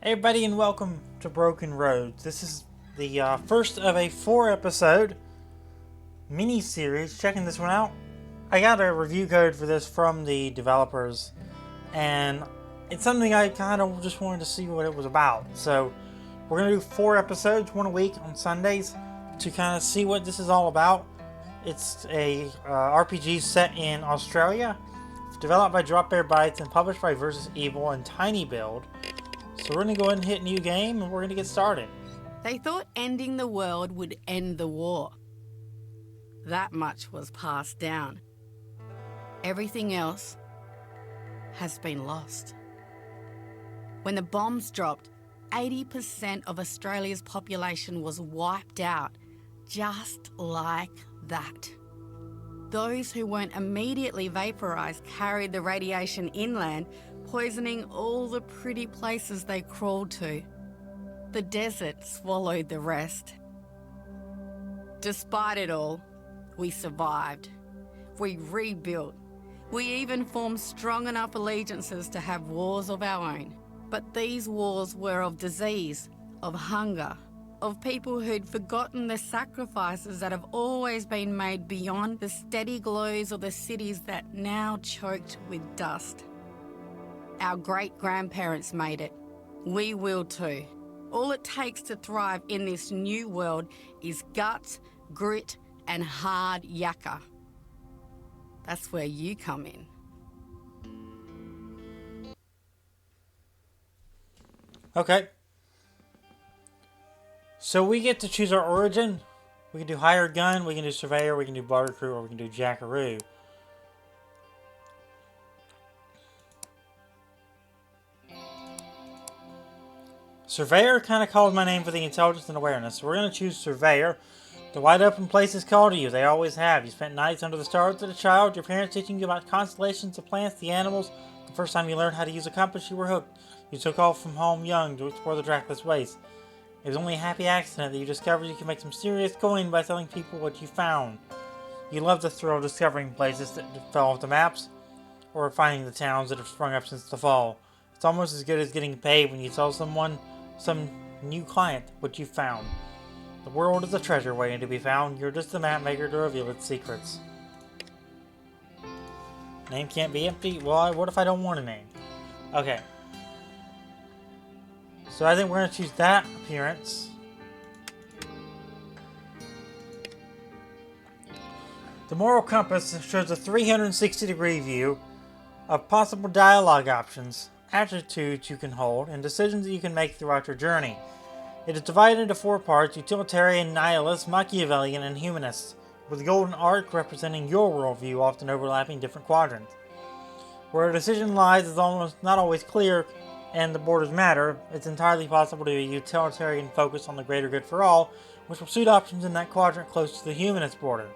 Hey everybody, and welcome to Broken Roads. This is the first of a 4-episode mini-series. Checking this one out. I got a review code for this from the developers, and it's something I kind of just wanted to see what it was about. So we're going to do 4 episodes, one a week on Sundays, to kind of see what this is all about. It's a RPG set in Australia, developed by Drop Bear Bytes and published by Versus Evil and Tiny Build. So we're going to go ahead and hit new game, and we're going to get started. They thought ending the world would end the war. That much was passed down. Everything else has been lost. When the bombs dropped, 80% of Australia's population was wiped out, just like that. Those who weren't immediately vaporized carried the radiation inland, poisoning all the pretty places they crawled to. The desert swallowed the rest. Despite it all, we survived. We rebuilt. We even formed strong enough allegiances to have wars of our own. But these wars were of disease, of hunger, of people who'd forgotten the sacrifices that have always been made beyond the steady glows of the cities that now choked with dust. Our great-grandparents made it. We will too. All it takes to thrive in this new world is guts, grit, and hard yakka. That's where you come in. Okay. So we get to choose our origin. We can do hired gun, we can do surveyor, we can do barter crew, or we can do jackaroo. Surveyor kind of calls my name for the intelligence and awareness, so we're going to choose Surveyor. The wide open places call to you, they always have. You spent nights under the stars as a child, your parents teaching you about constellations, the plants, the animals. The first time you learned how to use a compass, you were hooked. You took off from home young to explore the trackless waste. It was only a happy accident that you discovered you could make some serious coin by telling people what you found. You love the thrill of discovering places that fell off the maps, or finding the towns that have sprung up since the fall. It's almost as good as getting paid when you tell some new client what you found. The world is a treasure waiting to be found. You're just the map maker to reveal its secrets. Name can't be empty? Well, what if I don't want a name? Okay. So I think we're going to choose that appearance. The moral compass shows a 360-degree view of possible dialogue options, attitudes you can hold, and decisions that you can make throughout your journey. It is divided into 4 parts: utilitarian, nihilist, Machiavellian, and humanist, with the golden arc representing your worldview, often overlapping different quadrants. Where a decision lies is almost not always clear, and the borders matter. It's entirely possible to be utilitarian, focused on the greater good for all, which will suit options in that quadrant close to the humanist border.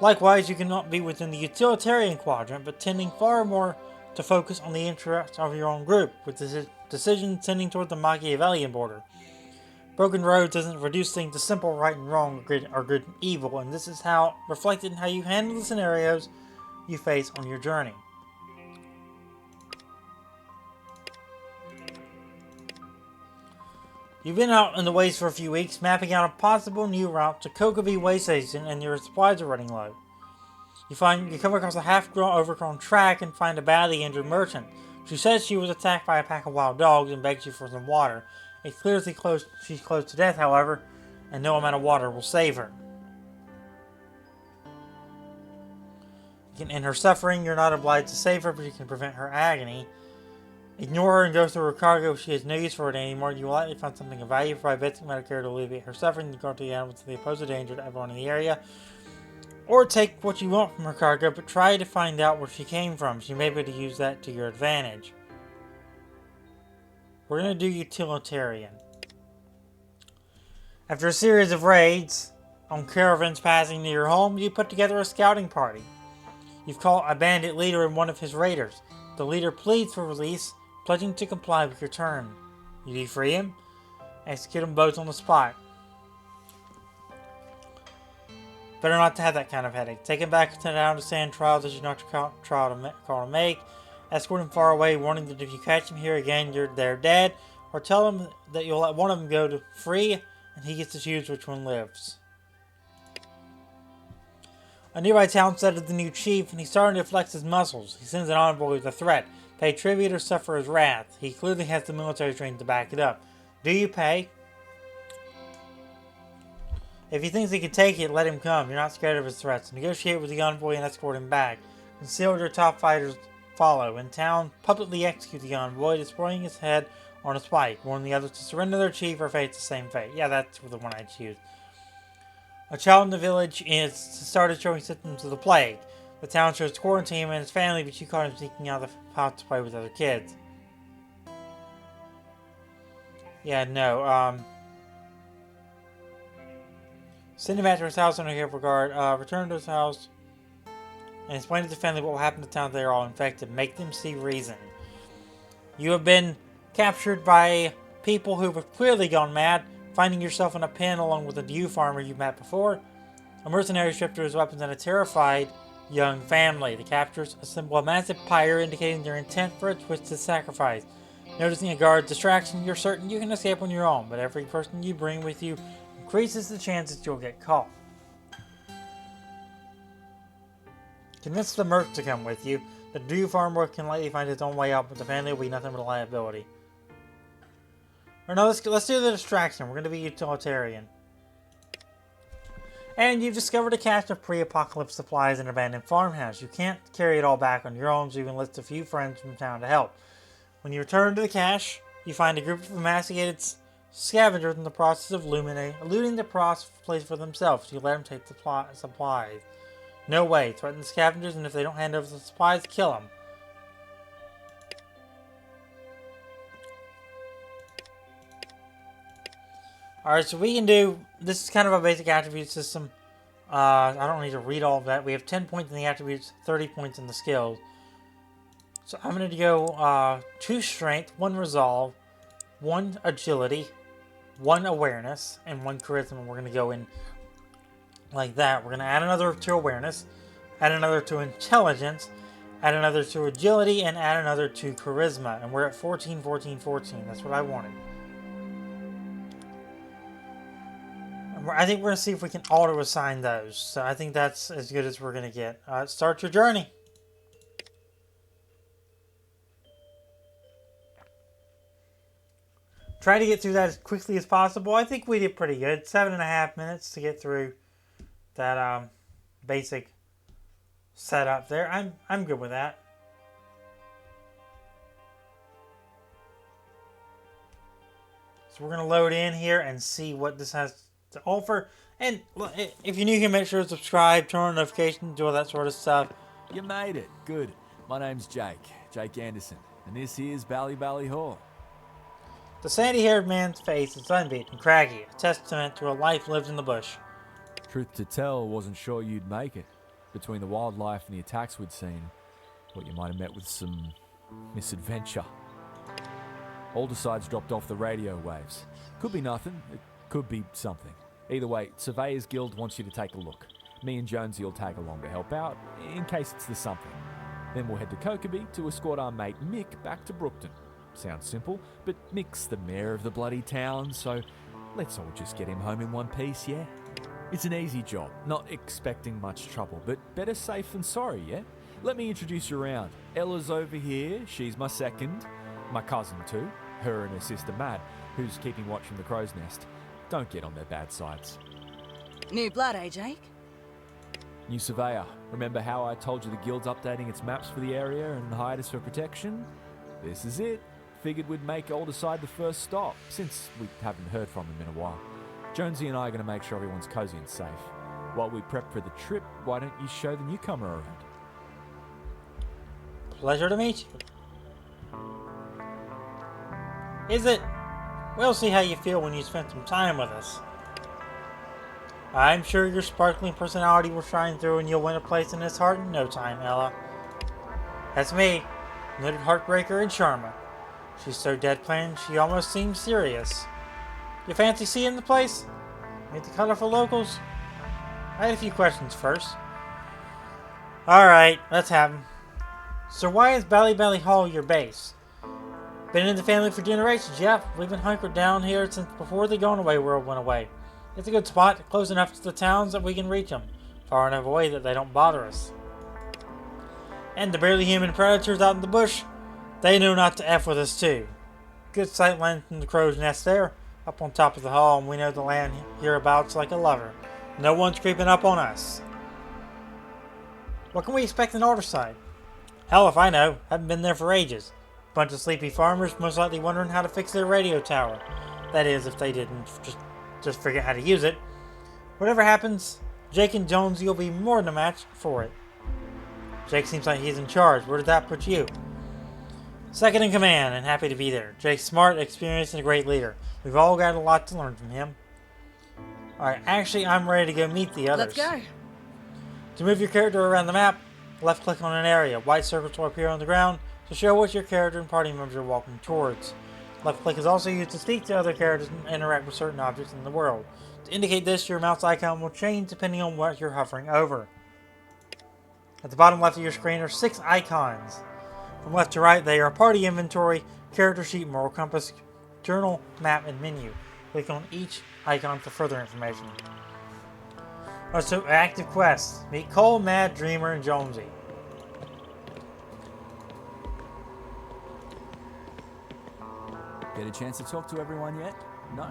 Likewise, you cannot be within the utilitarian quadrant, but tending far more to focus on the interests of your own group, with decisions tending toward the Machiavellian border. Broken Roads doesn't reduce things to simple right and wrong, or good and evil, and this is how reflected in how you handle the scenarios you face on your journey. You've been out in the waste for a few weeks, mapping out a possible new route to Kokovi Way Station, and your supplies are running low. You come across a half-overgrown track and find a badly injured merchant. She says she was attacked by a pack of wild dogs and begs you for some water. It's clear she's close to death, however, and no amount of water will save her. In her suffering, you're not obliged to save her, but you can prevent her agony. Ignore her and go through her cargo if she has no use for it anymore. You will likely find something of value for basic medical care to alleviate her suffering. You go to the animals to oppose the danger to everyone in the area. Or take what you want from her cargo, but try to find out where she came from. She may be able to use that to your advantage. We're going to do utilitarian. After a series of raids on caravans passing near your home, you put together a scouting party. You've caught a bandit leader and one of his raiders. The leader pleads for release, pledging to comply with your term. You do free him, execute them both on the spot. Better not to have that kind of headache. Take him back down to sand trials as you know what your call to make. Escort him far away, warning that if you catch him here again, they're dead, or tell him that you'll let one of them go to free, and he gets to choose which one lives. A nearby town sighted the new chief, and he's starting to flex his muscles. He sends an envoy with a threat. Pay tribute or suffer his wrath. He clearly has the military training to back it up. Do you pay? If he thinks he can take it, let him come. You're not scared of his threats. Negotiate with the envoy and escort him back. Conceal your top fighters follow. In town, publicly execute the envoy, destroying his head on a spike. Warn the others to surrender their chief or face the same fate. Yeah, that's the one I choose. A child in the village started showing symptoms of the plague. The town shows quarantine him and his family, but you caught him sneaking out of the house to play with other kids. Yeah, no, send him back to his house under careful guard. Return to his house and explain to the family what will happen to the town if they are all infected. Make them see reason. You have been captured by people who have clearly gone mad, finding yourself in a pen along with a new farmer you've met before. A mercenary stripped to his weapons and a terrified young family. The captors assemble a massive pyre indicating their intent for a twisted sacrifice. Noticing a guard's distraction, you're certain you can escape on your own, but every person you bring with you increases the chances you'll get caught. Convince the merc to come with you. The new farmer can likely find his own way out, but the family will be nothing but a liability. Or no, let's do the distraction. We're going to be utilitarian. And you've discovered a cache of pre-apocalypse supplies in an abandoned farmhouse. You can't carry it all back on your own, so you can enlist a few friends from town to help. When you return to the cache, you find a group of emaciated scavengers in the process of looting the place for themselves. You let them take the supplies. No way. Threaten the scavengers, and if they don't hand over the supplies, kill them. Alright, so we can do... This is kind of a basic attribute system. I don't need to read all of that. We have 10 points in the attributes, 30 points in the skills. So I'm going to go 2 strength, 1 resolve, 1 agility, 1 awareness, and 1 charisma. We're going to go in like that. We're going to add another to awareness, add another to intelligence, add another to agility, and add another to charisma. And we're at 14, 14, 14. That's what I wanted. I think we're going to see if we can auto-assign those. So I think that's as good as we're going to get. Start your journey. Try to get through that as quickly as possible. I think we did pretty good. 7.5 minutes to get through that basic setup there. I'm good with that. So we're going to load in here and see what this has to offer. And if you're new here, make sure to subscribe, turn on notifications, do all that sort of stuff. You made it. Good. My name's Jake Anderson, and this is Bally Hall. The sandy-haired man's face is unbeaten and craggy, a testament to a life lived in the bush. Truth to tell, wasn't sure you'd make it. Between the wildlife and the attacks we'd seen, thought you might have met with some misadventure. Alderside's dropped off the radio waves. Could be nothing, it could be something. Either way, Surveyors Guild wants you to take a look. Me and Jonesy will tag along to help out, in case it's the something. Then we'll head to Kokeby to escort our mate Mick back to Brookton. Sounds simple, but Mick's the mayor of the bloody town, so let's all just get him home in one piece, yeah? It's an easy job, not expecting much trouble, but better safe than sorry, yeah? Let me introduce you around. Ella's over here, she's my second. My cousin too, her and her sister Mad, who's keeping watch from the crow's nest. Don't get on their bad sides. New blood, eh, Jake? New surveyor. Remember how I told you the guild's updating its maps for the area and hired us for protection? This is it. Figured we'd make Alderside the first stop, since we haven't heard from him in a while. Jonesy and I are going to make sure everyone's cozy and safe. While we prep for the trip, why don't you show the newcomer around? Pleasure to meet you. Is it? We'll see how you feel when you spend some time with us. I'm sure your sparkling personality will shine through and you'll win a place in his heart in no time, Ella. That's me, noted heartbreaker and charmer. She's so deadpan, she almost seems serious. You fancy seeing the place? Meet the colorful locals? I had a few questions first. Alright, let's have them. So why is Bally Hall your base? Been in the family for generations, yeah. We've been hunkered down here since before the going-away world went away. It's a good spot, close enough to the towns that we can reach them, far enough away that they don't bother us. And the barely human predators out in the bush, they know not to F with us too. Good sight line from the crow's nest there, up on top of the hall, and we know the land hereabouts like a lover. No one's creeping up on us. What can we expect in Alderside? Hell if I know, haven't been there for ages. Bunch of sleepy farmers, most likely wondering how to fix their radio tower. That is, if they didn't just forget how to use it. Whatever happens, Jake and Jonesy will be more than a match for it. Jake seems like he's in charge. Where did that put you? Second in command, and happy to be there. Jake's smart, experienced, and a great leader. We've all got a lot to learn from him. Alright, actually, I'm ready to go meet the others. Let's go. To move your character around the map, left click on an area. White circles will appear on the ground to show what your character and party members are walking towards. Left click is also used to speak to other characters and interact with certain objects in the world. To indicate this, your mouse icon will change depending on what you're hovering over. At the bottom left of your screen are 6 icons. From left to right, they are party inventory, character sheet, moral compass, journal, map, and menu. Click on each icon for further information. Also, active quests. Meet Cole, Mad, Dreamer, and Jonesy. Get a chance to talk to everyone yet? No?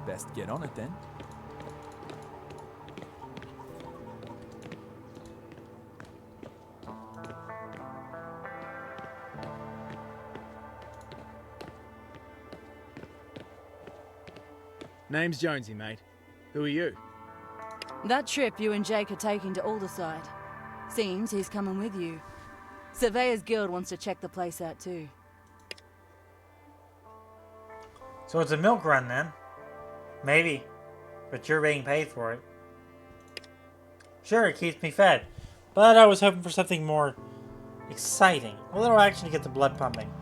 Best get on it then. Name's Jonesy, mate. Who are you? That trip you and Jake are taking to Alderside. Seems he's coming with you. Surveyor's Guild wants to check the place out too. So it's a milk run then? Maybe. But you're being paid for it. Sure, it keeps me fed. But I was hoping for something more exciting. A little action to get the blood pumping.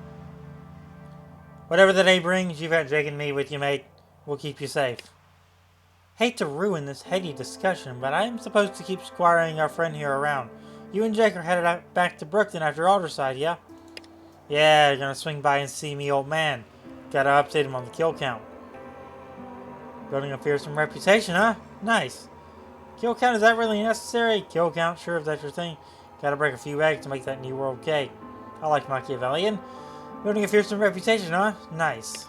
Whatever the day brings, you've got Jake and me with you, mate. We'll keep you safe. Hate to ruin this heady discussion, but I am supposed to keep squiring our friend here around. You and Jake are headed out back to Brookton after Alderside, yeah? Yeah, you're gonna swing by and see me, old man. Gotta update him on the kill count. Building a fearsome reputation, huh? Nice. Kill count, is that really necessary? Kill count, sure, if that's your thing. Gotta break a few eggs to make that new world cake. I like Machiavellian. Building a fearsome reputation, huh? Nice.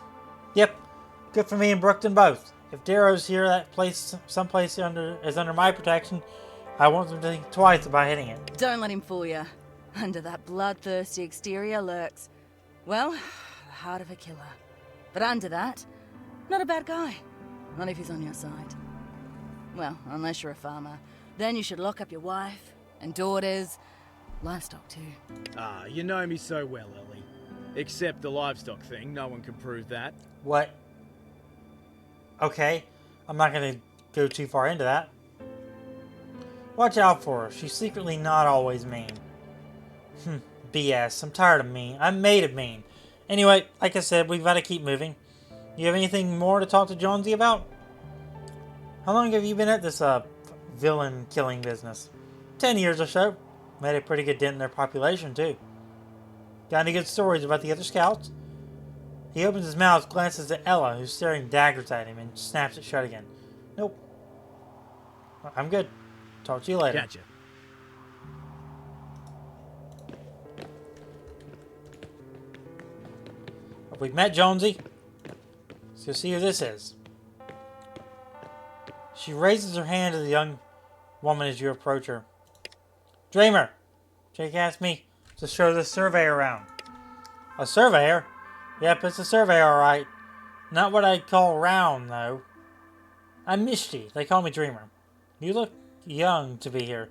Yep. Good for me and Brookton both. If Darrow's here, that place, someplace is under my protection, I want them to think twice about hitting it. Don't let him fool you. Under that bloodthirsty exterior lurks, well, the heart of a killer. But under that, not a bad guy. Not if he's on your side. Well, unless you're a farmer. Then you should lock up your wife and daughters, livestock too. Ah, you know me so well, Ellie. Except the livestock thing, no one can prove that. What? Okay, I'm not going to go too far into that. Watch out for her. She's secretly not always mean. BS. I'm tired of mean. I'm made of mean. Anyway, like I said, we've got to keep moving. You have anything more to talk to Jonesy about? How long have you been at this, villain killing business? 10 years or so. Made a pretty good dent in their population, too. Got any good stories about the other scouts? He opens his mouth, glances at Ella, who's staring daggers at him, and snaps it shut again. Nope. I'm good. Talk to you later. Gotcha. We've met Jonesy. Let's go see who this is. She raises her hand to the young woman as you approach her. Dreamer, Jake asked me to show this surveyor around. A surveyor? Yep, it's a surveyor, alright. Not what I'd call round, though. I'm Mishti. They call me Dreamer. You look young to be here.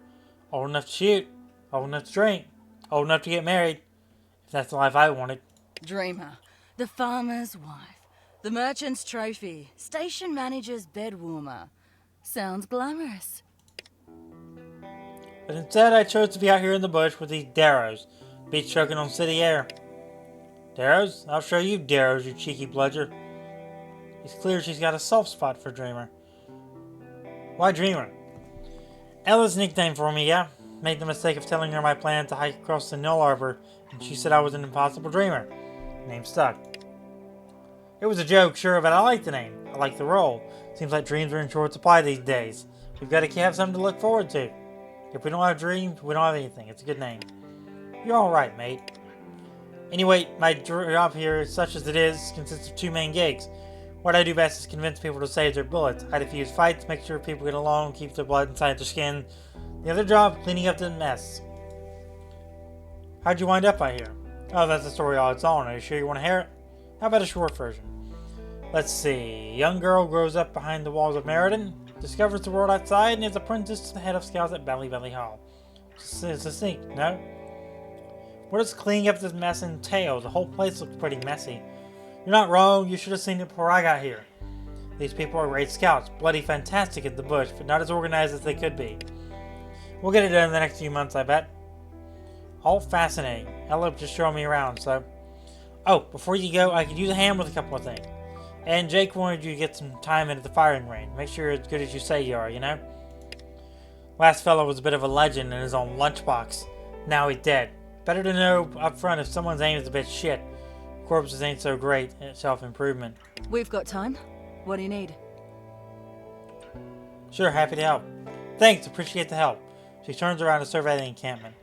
Old enough to shoot. Old enough to drink. Old enough to get married. If that's the life I wanted. Dreamer, the farmer's wife, the merchant's trophy, station manager's bedwarmer. Sounds glamorous. But instead, I chose to be out here in the bush with these Darrows, beach choking on city air. Darrows? I'll show you Darrows, you cheeky bludger. It's clear she's got a soft spot for Dreamer. Why Dreamer? Ella's nickname for me, yeah? made the mistake of telling her my plan to hike across the Null Arbor, and she said I was an impossible dreamer. The name stuck. It was a joke, sure, but I like the name. I like the role. Seems like dreams are in short supply these days. We've got to have something to look forward to. If we don't have dreams, we don't have anything. It's a good name. You're alright, mate. Anyway, my job here, such as it is, consists of two main gigs. What I do best is convince people to save their bullets. I defuse fights, make sure people get along, keep their blood inside their skin. The other job, cleaning up the mess. How'd you wind up out here? Oh, that's a story all its own. Are you sure you want to hear it? How about a short version? Let's see. A young girl grows up behind the walls of Meriden, discovers the world outside, and is apprenticed to the head of scouts at Belly Hall. It's a sneak, no? What does cleaning up this mess entail? The whole place looks pretty messy. You're not wrong. You should have seen it before I got here. These people are great scouts, bloody fantastic at the bush, but not as organized as they could be. We'll get it done in the next few months, I bet. All fascinating. Ella just showed me around, so... Oh, before you go, I could use a hand with a couple of things. And Jake wanted you to get some time into the firing range. Make sure you're as good as you say you are, you know? Last fellow was a bit of a legend in his own lunchbox. Now he's dead. Better to know up front if someone's aim is a bit shit. Corpses ain't so great at self-improvement. We've got time. What do you need? Sure, happy to help. Thanks, appreciate the help. She turns around to survey the encampment.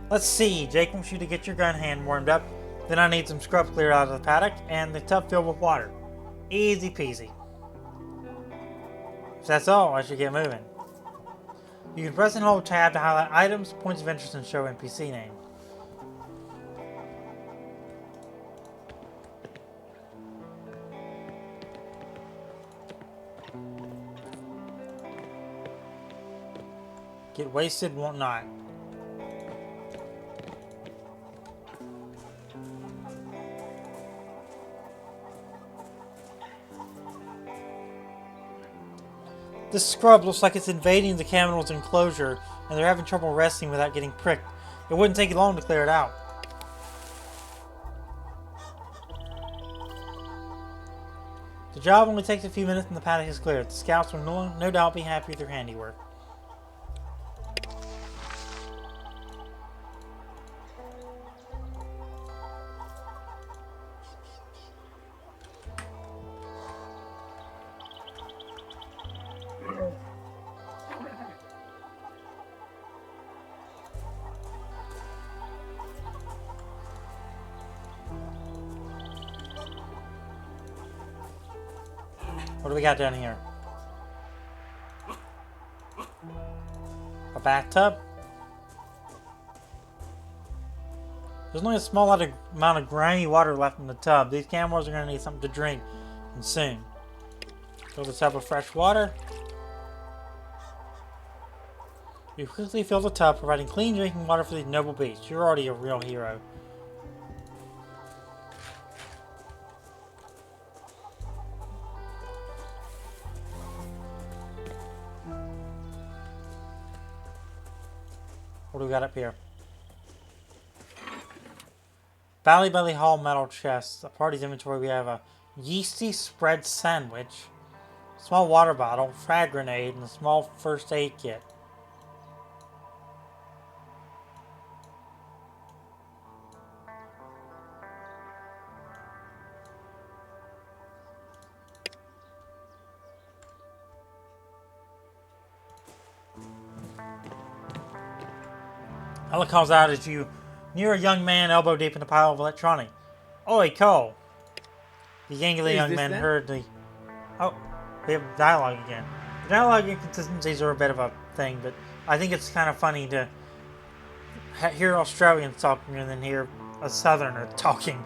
Let's see, Jake wants you to get your gun hand warmed up. Then I need some scrub cleared out of the paddock and the tub filled with water. Easy peasy. If that's all, I should get moving. You can press and hold tab to highlight items, points of interest, and show NPC names. Get wasted, won't not. This scrub looks like it's invading the camel's enclosure, and they're having trouble resting without getting pricked. It wouldn't take you long to clear it out. The job only takes a few minutes and the paddock is cleared. The scouts will no doubt be happy with their handiwork. What do we got down here? A bathtub? There's only a small amount of grimy water left in the tub. These camels are going to need something to drink, and soon. Fill the tub with fresh water. You quickly fill the tub, providing clean drinking water for these noble beasts. You're already a real hero. What do we got up here? Belly Hall metal chest. A party's inventory. We have a yeasty spread sandwich, small water bottle, frag grenade, and a small first aid kit. Ella calls out as you near a young man elbow deep in a pile of electronics. Oi, Cole! The gangly young man heard the... Oh, we have dialogue again. The dialogue inconsistencies are a bit of a thing, but I think it's kind of funny to hear Australians talking and then hear a Southerner talking.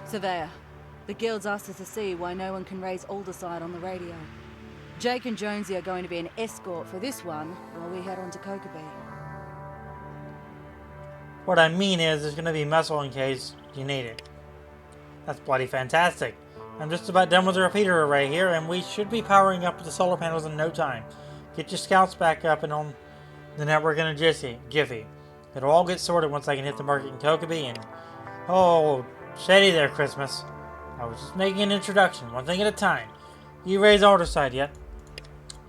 Surveyor, the guild's asked us to see why no one can raise Alderside on the radio. Jake and Jonesy are going to be an escort for this one while we head on to Kokobee. What I mean is, there's going to be muscle in case you need it. That's bloody fantastic. I'm just about done with the repeater array here, and we should be powering up the solar panels in no time. Get your scouts back up and on the network in a jiffy. It'll all get sorted once I can hit the market in Kokobee, and... Oh, steady there, Christmas. I was just making an introduction, one thing at a time. You raised Alderside yet?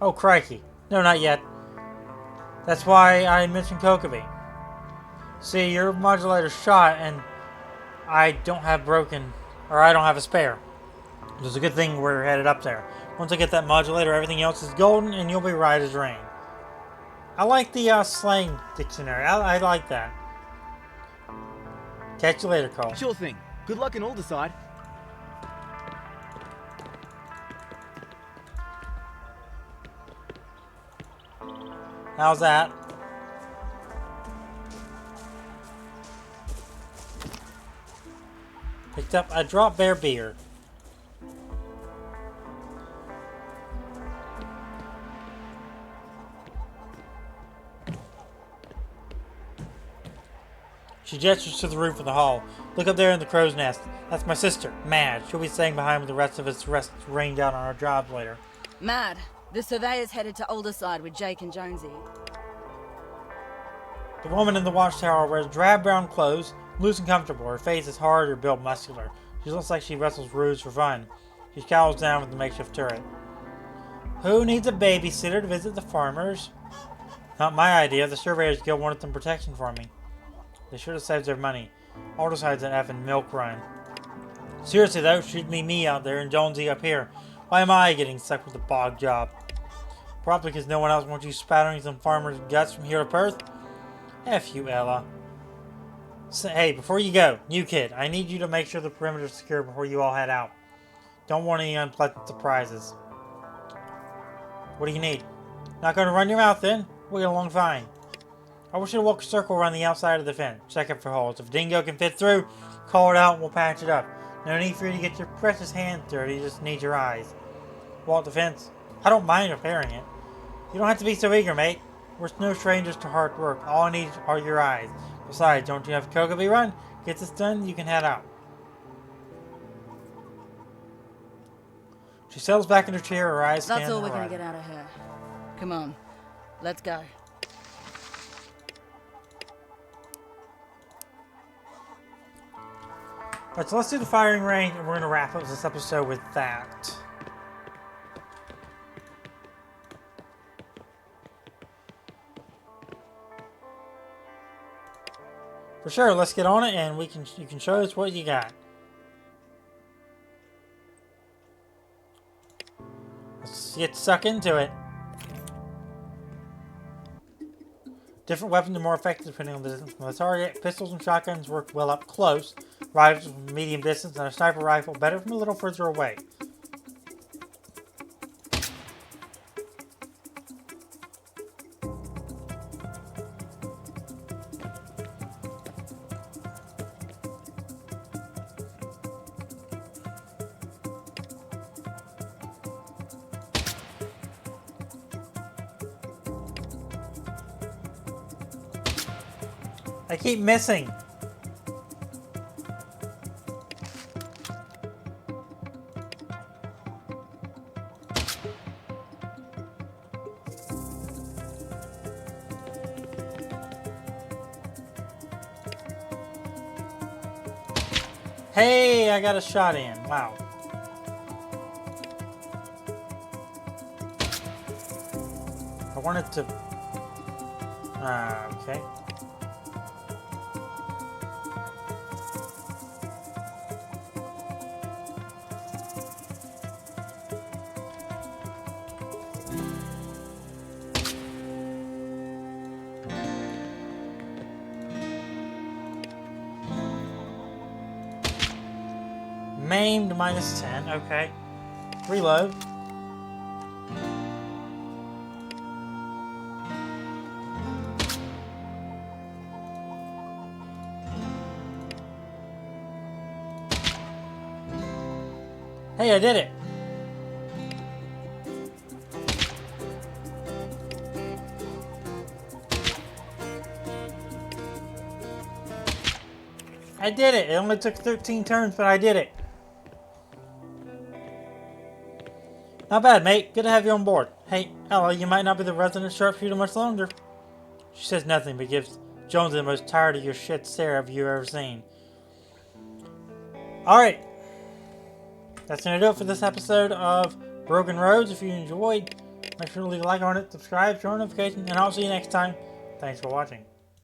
Oh, crikey. No, not yet. That's why I mentioned Kokobi. See, your modulator's shot, and I don't have a spare. It's a good thing we're headed up there. Once I get that modulator, everything else is golden, and you'll be right as rain. I like the slang dictionary. I like that. Catch you later, Cole. Sure thing. Good luck in Alderside. How's that? Picked up a drop bear beer. She gestures to the roof of the hall. Look up there in the crow's nest. That's my sister, Mad. She'll be staying behind with the rest of us rain down on our jobs later. Mad, the surveyor's headed to Alderside with Jake and Jonesy. The woman in the watchtower wears drab brown clothes, loose and comfortable. Her face is hard, her build muscular. She looks like she wrestles roos for fun. She scowls down with the makeshift turret. Who needs a babysitter to visit the farmers? Not my idea. The Surveyors Guild wanted some protection for me. They should have saved their money. Alderside's an effing milk run. Seriously though, should be me out there and Jonesy up here. Why am I getting stuck with the bog job? Probably because no one else wants you spattering some farmer's guts from here to Perth? F you, Ella. So, hey, before you go, new kid, I need you to make sure the perimeter's secure before you all head out. Don't want any unpleasant surprises. What do you need? Not going to run your mouth then? We'll get along fine. I wish you to walk a circle around the outside of the fence. Check it for holes. If a dingo can fit through, call it out and we'll patch it up. No need for you to get your precious hands dirty, you just need your eyes. Walk the fence. I don't mind repairing it. You don't have to be so eager, mate. We're no strangers to hard work. All I need are your eyes. Besides, don't you have Kokobi run? Get this done, you can head out. She settles back in her chair, her eyes scan That's all the we're gonna horizon. get out of her. Come on, let's go. Alright, so let's do the firing range, and we're going to wrap up this episode with that. For sure, let's get on it, and you can show us what you got. Let's get stuck into it. Different weapons are more effective depending on the distance from the target. Pistols and shotguns work well up close. Rifles from medium distance, and a sniper rifle better from a little further away. I keep missing. Hey, I got a shot in. Wow. I wanted to... okay. Maimed -10, okay. Reload. Hey, I did it! I did it! It only took 13 turns, but I did it! Not bad, mate. Good to have you on board. Hey, Ella, you might not be the resident sharpshooter much longer. She says nothing, but gives Jonesy the most tired of your shit stare have you ever seen. Alright. That's going to do it for this episode of Broken Roads. If you enjoyed, Make sure to leave a like on it, subscribe, turn on notifications, and I'll see you next time. Thanks for watching.